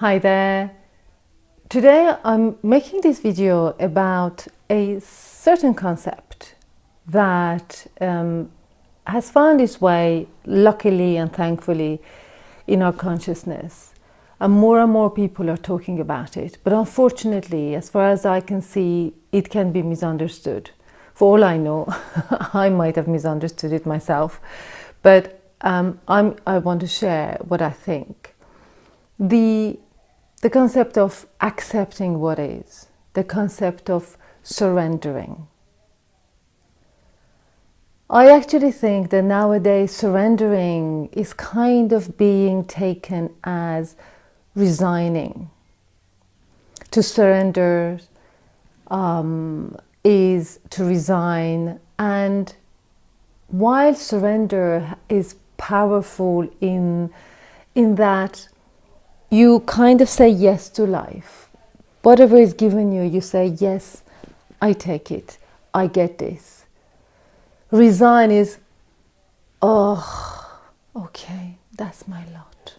Hi there. Today I'm making this video about a certain concept that has found its way, luckily and thankfully, in our consciousness. And more people are talking about it. But unfortunately, as far as I can see, it can be misunderstood. For all I know, I might have misunderstood it myself. But I want to share what I think. The concept of accepting what is, the concept of surrendering. I actually think that nowadays surrendering is kind of being taken as resigning. To surrender is to resign, and while surrender is powerful in that you kind of say yes to life. Whatever is given you, you say, yes, I take it. I get this. Resign is, oh, okay, that's my lot.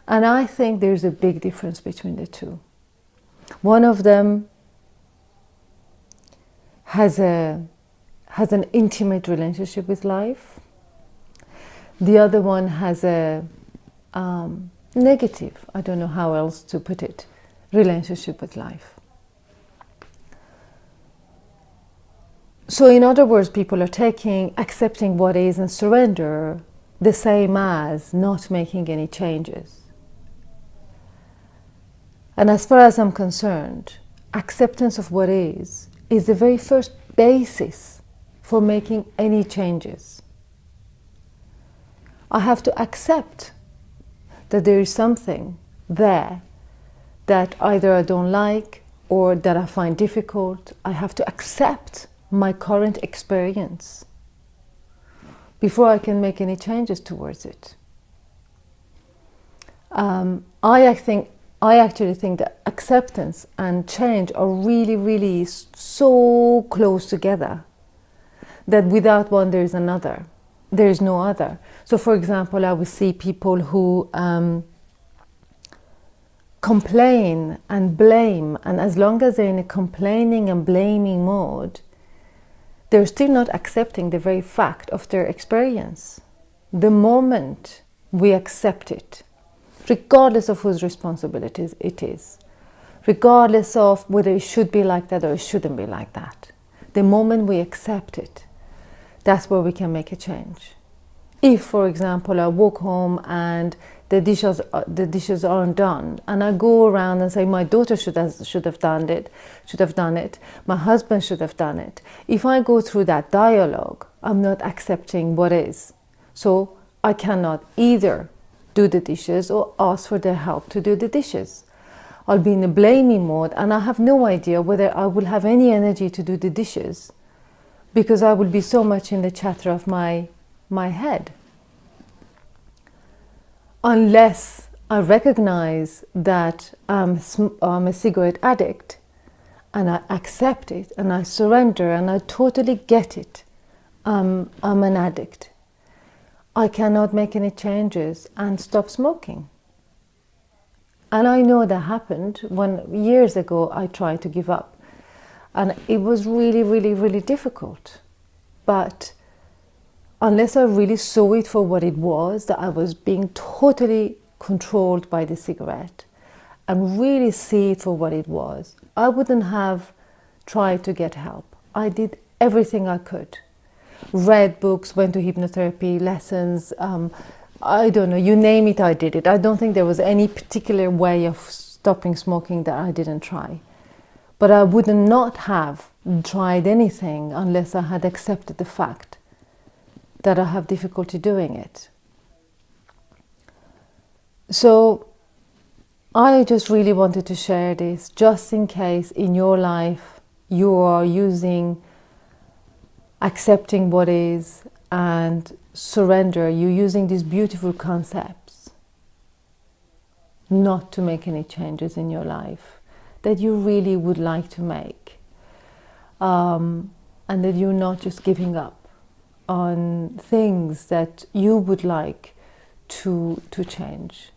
And I think there's a big difference between the two. One of them has an intimate relationship with life. The other one has a negative, I don't know how else to put it, relationship with life. So in other words, people are accepting what is and surrender the same as not making any changes. And as far as I'm concerned, acceptance of what is the very first basis for making any changes. I have to accept that there is something there that either I don't like or that I find difficult. I have to accept my current experience before I can make any changes towards it. I actually think that acceptance and change are really so close together that without one there is another. There is no other. So for example, I would see people who complain and blame, and as long as they're in a complaining and blaming mode, they're still not accepting the very fact of their experience. The moment we accept it, regardless of whose responsibility it is, regardless of whether it should be like that or it shouldn't be like that, the moment we accept it, that's where we can make a change. If, for example, I walk home and the dishes aren't done, and I go around and say my daughter should have done it, my husband should have done it. If I go through that dialogue, I'm not accepting what is. So I cannot either do the dishes or ask for their help to do the dishes. I'll be in a blaming mode, and I have no idea whether I will have any energy to do the dishes, because I will be so much in the chatter of my head. Unless I recognize that I'm a cigarette addict, and I accept it, and I surrender, and I totally get it, I'm an addict, I cannot make any changes and stop smoking. And I know that happened when years ago I tried to give up. And it was really difficult. But unless I really saw it for what it was, that I was being totally controlled by the cigarette, and really see it for what it was, I wouldn't have tried to get help. I did everything I could. Read books, went to hypnotherapy lessons, I don't know, you name it, I did it. I don't think there was any particular way of stopping smoking that I didn't try. But I would not have tried anything unless I had accepted the fact that I have difficulty doing it. So I just really wanted to share this, just in case in your life you are using accepting what is and surrender, you're using these beautiful concepts not to make any changes in your life that you really would like to make, and that you're not just giving up on things that you would like to change.